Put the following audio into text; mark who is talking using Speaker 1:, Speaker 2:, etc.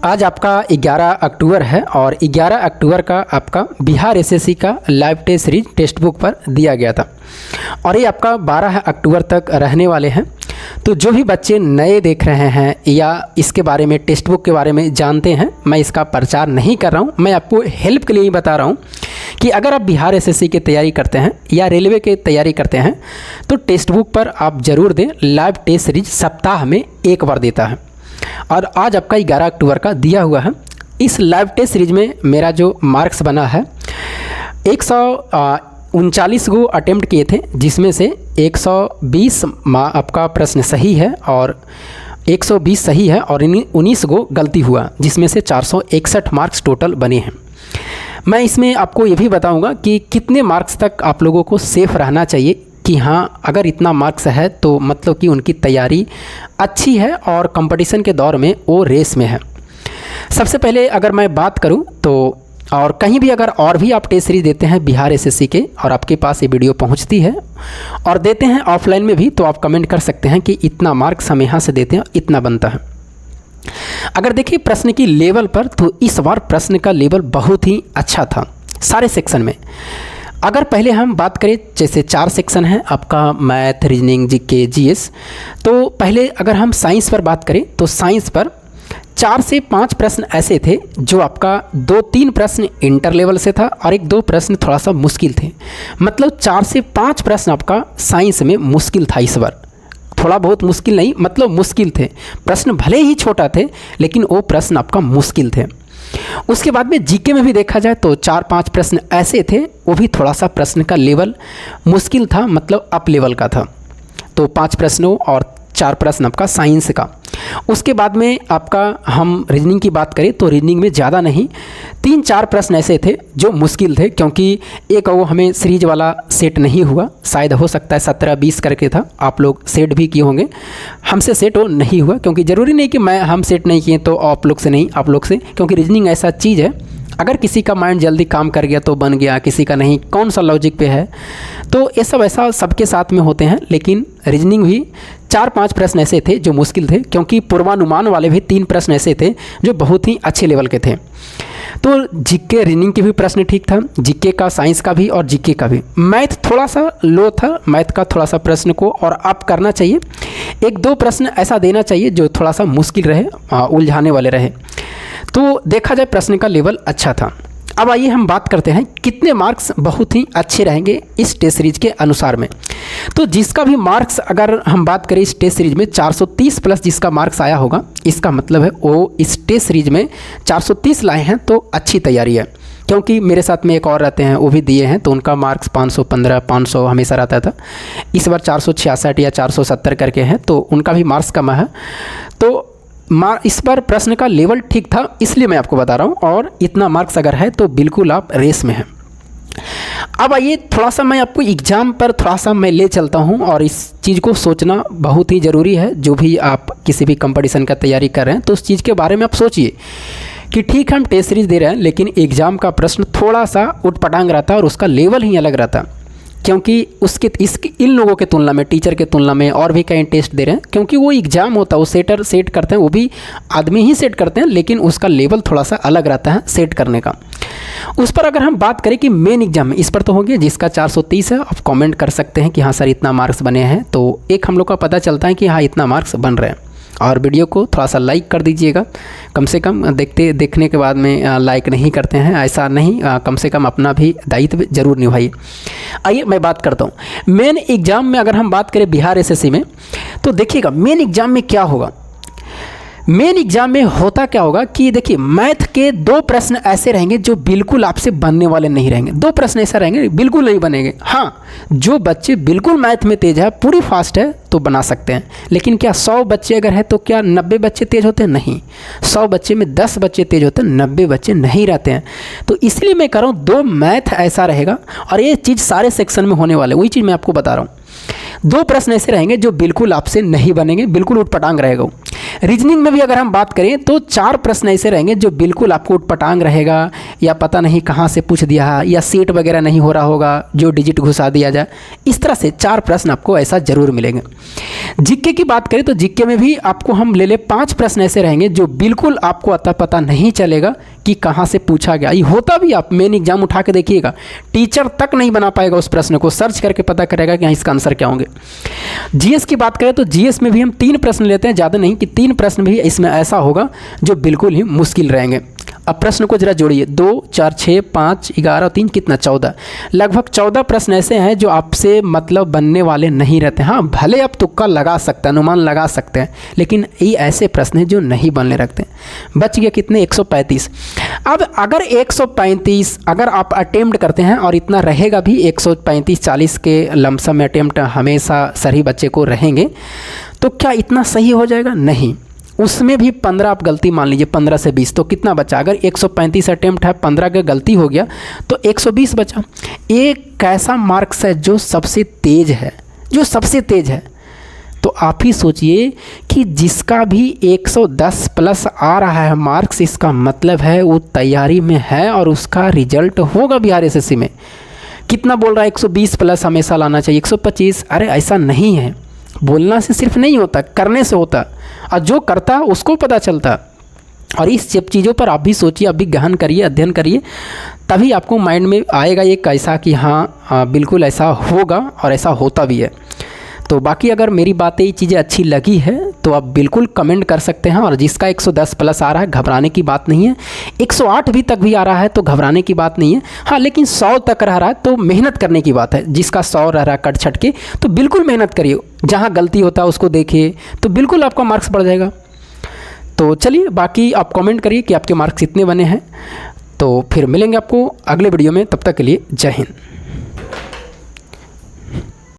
Speaker 1: आज आपका 11 अक्टूबर है और 11 अक्टूबर का आपका बिहार एसएससी का live test series text book पर दिया गया था और ये आपका 12 अक्टूबर तक रहने वाले हैं। तो जो भी बच्चे नए देख रहे हैं या इसके बारे में टेक्स्ट बुक के बारे में जानते हैं, मैं इसका प्रचार नहीं कर रहा हूँ, मैं आपको हेल्प के लिए ही बता रहा हूँ कि अगर आप बिहार एसएससी की तैयारी करते हैं या रेलवे की तैयारी करते हैं तो टेक्स्ट बुक पर आप ज़रूर दें। लाइव टेस्ट सीरीज सप्ताह में एक बार देता है और आज आपका 11 अक्टूबर का दिया हुआ है। इस लाइव टेस्ट सीरीज में मेरा जो मार्क्स बना है 139 गो अटेम्प्ट किए थे, जिसमें से 120 आपका प्रश्न सही है और 120 सही है और 19 गो गलती हुआ, जिसमें से 461 मार्क्स टोटल बने हैं। मैं इसमें आपको ये भी बताऊंगा कि कितने मार्क्स तक आप लोगों को सेफ रहना चाहिए कि हाँ, अगर इतना मार्क्स है तो मतलब कि उनकी तैयारी अच्छी है और कंपटीशन के दौर में वो रेस में है। सबसे पहले अगर मैं बात करूं तो और कहीं भी अगर और भी आप टेस्ट सीरीज देते हैं बिहार एसएससी के और आपके पास ये वीडियो पहुंचती है और देते हैं ऑफलाइन में भी, तो आप कमेंट कर सकते हैं कि इतना मार्क्स हम यहाँ से देते हैं, इतना बनता है। अगर देखिए प्रश्न की लेवल पर, तो इस बार प्रश्न का लेवल बहुत ही अच्छा था सारे सेक्शन में। अगर पहले हम बात करें, जैसे 4 सेक्शन है आपका, मैथ, रीजनिंग, जीके, जीएस, तो पहले अगर हम साइंस पर बात करें तो साइंस पर 4 से 5 प्रश्न ऐसे थे जो आपका 2-3 प्रश्न इंटर लेवल से था और 1-2 प्रश्न थोड़ा सा मुश्किल थे। मतलब 4 से 5 प्रश्न आपका साइंस में मुश्किल था इस बार। थोड़ा बहुत मुश्किल नहीं, मतलब मुश्किल थे। प्रश्न भले ही छोटा थे लेकिन वो प्रश्न आपका मुश्किल थे। उसके बाद में जीके में भी देखा जाए तो 4-5 प्रश्न ऐसे थे, वो भी थोड़ा सा प्रश्न का लेवल मुश्किल था, मतलब अप लेवल का था। तो 5 प्रश्नों और 4 प्रश्न आपका साइंस का। उसके बाद में आपका हम रीजनिंग की बात करें तो रीजनिंग में ज़्यादा नहीं, 3-4 प्रश्न ऐसे थे जो मुश्किल थे, क्योंकि एक वो हमें सीरीज वाला सेट नहीं हुआ, शायद हो सकता है 17-20 करके था, आप लोग सेट भी किए होंगे, हमसे सेट वो नहीं हुआ। क्योंकि ज़रूरी नहीं कि हम सेट नहीं किए तो आप लोग से नहीं, आप लोग से, क्योंकि रीजनिंग ऐसा चीज़ है, अगर किसी का माइंड जल्दी काम कर गया तो बन गया, किसी का नहीं, कौन सा लॉजिक पे है, तो ये सब ऐसा सबके साथ में होते हैं। लेकिन रीजनिंग भी 4-5 प्रश्न ऐसे थे जो मुश्किल थे, क्योंकि पूर्वानुमान वाले भी 3 प्रश्न ऐसे थे जो बहुत ही अच्छे लेवल के थे। तो जीके रीजनिंग के भी प्रश्न ठीक था, जीके का, साइंस का भी और जीके का भी। मैथ थोड़ा सा लो था, मैथ का थोड़ा सा प्रश्न को और अप करना चाहिए। 1-2 प्रश्न ऐसा देना चाहिए जो थोड़ा सा मुश्किल रहे, उलझाने वाले रहे। तो देखा जाए प्रश्न का लेवल अच्छा था। अब आइए हम बात करते हैं कितने मार्क्स बहुत ही अच्छे रहेंगे इस टेस्ट सीरीज के अनुसार में। तो जिसका भी मार्क्स, अगर हम बात करें इस टेस्ट सीरीज में 430 प्लस जिसका मार्क्स आया होगा, इसका मतलब है वो इस टेस्ट सीरीज में 430 लाए हैं तो अच्छी तैयारी है। क्योंकि मेरे साथ में एक और रहते हैं, वो भी दिए हैं, तो उनका मार्क्स 515, 500 हमेशा रहता था। इस बार 466 या 470 करके हैं, तो उनका भी मार्क्स कम है। तो इस बार प्रश्न का लेवल ठीक था, इसलिए मैं आपको बता रहा हूँ, और इतना मार्क्स अगर है तो बिल्कुल आप रेस में हैं। अब आइए थोड़ा सा मैं आपको एग्ज़ाम पर थोड़ा सा मैं ले चलता हूँ, और इस चीज़ को सोचना बहुत ही ज़रूरी है। जो भी आप किसी भी कंपटीशन का तैयारी कर रहे हैं तो उस चीज़ के बारे में आप सोचिए कि ठीक है हम टेस्ट सीरीज दे रहे हैं, लेकिन एग्ज़ाम का प्रश्न थोड़ा सा उटपटांग रहता है और उसका लेवल ही अलग रहता है। क्योंकि इन लोगों के तुलना में, टीचर के तुलना में और भी कई टेस्ट दे रहे हैं, क्योंकि वो एग्ज़ाम होता है, वो सेट करते हैं, वो भी आदमी ही सेट करते हैं, लेकिन उसका लेवल थोड़ा सा अलग रहता है सेट करने का। उस पर अगर हम बात करें कि मेन एग्जाम में, इस पर तो हो गया जिसका 430 है, आप कमेंट कर सकते हैं कि हाँ सर इतना मार्क्स बने हैं, तो एक हम लोग का पता चलता है कि हाँ इतना मार्क्स बन रहे हैं। और वीडियो को थोड़ा सा लाइक कर दीजिएगा, कम से कम देखने के बाद में लाइक नहीं करते हैं, ऐसा नहीं, कम से कम अपना भी दायित्व जरूर निभाइए। आइए मैं बात करता हूँ मेन एग्जाम में। अगर हम बात करें बिहार एसएससी में, तो देखिएगा मेन एग्जाम में क्या होगा। मेन एग्जाम में होता क्या होगा कि देखिए मैथ के 2 प्रश्न ऐसे रहेंगे जो बिल्कुल आपसे बनने वाले नहीं रहेंगे। 2 प्रश्न ऐसा रहेंगे बिल्कुल नहीं बनेंगे। हाँ, जो बच्चे बिल्कुल मैथ में तेज है, पूरी फास्ट है, तो बना सकते हैं। लेकिन क्या 100 बच्चे अगर है तो क्या 90 बच्चे तेज होते हैं? नहीं, 100 बच्चे में 10 बच्चे तेज होते हैं, 90 बच्चे नहीं रहते हैं। तो इसलिए मैं कह रहा हूँ 2 मैथ ऐसा रहेगा, और ये चीज़ सारे सेक्शन में होने वाले, वही चीज़ मैं आपको बता रहा हूँ। 2 प्रश्न ऐसे रहेंगे जो बिल्कुल आपसे नहीं बनेंगे, बिल्कुल उटपटांग रहेगा। रीजनिंग में भी अगर हम बात करें तो 4 प्रश्न ऐसे रहेंगे जो बिल्कुल आपको उटपटांग रहेगा, या पता नहीं कहाँ से पूछ दिया है, या सेट वगैरह नहीं हो रहा होगा जो डिजिट घुसा दिया जाए। इस तरह से 4 प्रश्न आपको ऐसा जरूर मिलेंगे। जीके की बात करें तो जीके में भी आपको हम ले 5 प्रश्न ऐसे रहेंगे जो बिल्कुल आपको अता पता नहीं चलेगा कि कहाँ से पूछा गया। ये होता भी, आप मेन एग्जाम उठा के देखिएगा, टीचर तक नहीं बना पाएगा उस प्रश्न को, सर्च करके पता करेगा कि हाँ इसका आंसर क्या होंगे। जीएस की बात करें तो जीएस में भी हम 3 प्रश्न लेते हैं, ज़्यादा नहीं, कि 3 प्रश्न भी इसमें ऐसा होगा जो बिल्कुल ही मुश्किल रहेंगे। अब प्रश्न को जरा जोड़िए, 2 4 6 5 11 3 कितना 14, लगभग 14 प्रश्न ऐसे हैं जो आपसे मतलब बनने वाले नहीं रहते। हाँ, भले आप तुक्का लगा सकते हैं, अनुमान लगा सकते हैं, लेकिन ये ऐसे प्रश्न हैं जो नहीं बनने रखते। बच गया कितने, 135। अब अगर 135 अगर आप अटेम्प्ट करते हैं, और इतना रहेगा भी, 135-40 के लमसम में अटेम्प्ट हमेशा सही बच्चे को रहेंगे, तो क्या इतना सही हो जाएगा? नहीं, उसमें भी 15 आप गलती मान लीजिए, 15 से 20, तो कितना बचा? अगर 135 अटेम्प्ट है, 15 का गलती हो गया तो 120 बचा। एक कैसा मार्क्स है जो सबसे तेज है, जो सबसे तेज है। तो आप ही सोचिए कि जिसका भी 110 प्लस आ रहा है मार्क्स, इसका मतलब है वो तैयारी में है और उसका रिजल्ट होगा बिहार एसएससी में। कितना बोल रहा है? 120 प्लस हमेशा लाना चाहिए, 125। अरे ऐसा नहीं है, बोलना से सिर्फ नहीं होता, करने से होता, और जो करता उसको पता चलता। और इस सब चीज़ों पर आप भी सोचिए, आप भी गहन करिए, अध्ययन करिए, तभी आपको माइंड में आएगा एक ऐसा कि हाँ बिल्कुल ऐसा होगा, और ऐसा होता भी है। तो बाकी अगर मेरी बातें ये चीज़ें अच्छी लगी है तो आप बिल्कुल कमेंट कर सकते हैं। और जिसका 110 प्लस आ रहा है, घबराने की बात नहीं है। 108 भी तक भी आ रहा है तो घबराने की बात नहीं है। हाँ, लेकिन 100 तक रह रहा है तो मेहनत करने की बात है। जिसका 100 रह रहा है कट छट के, तो बिल्कुल मेहनत करिए, जहाँ गलती होता है उसको देखिए, तो बिल्कुल आपका मार्क्स बढ़ जाएगा। तो चलिए, बाकी आप कमेंट करिए कि आपके मार्क्स कितने बने हैं। तो फिर मिलेंगे आपको अगले वीडियो में, तब तक के लिए जय हिंद।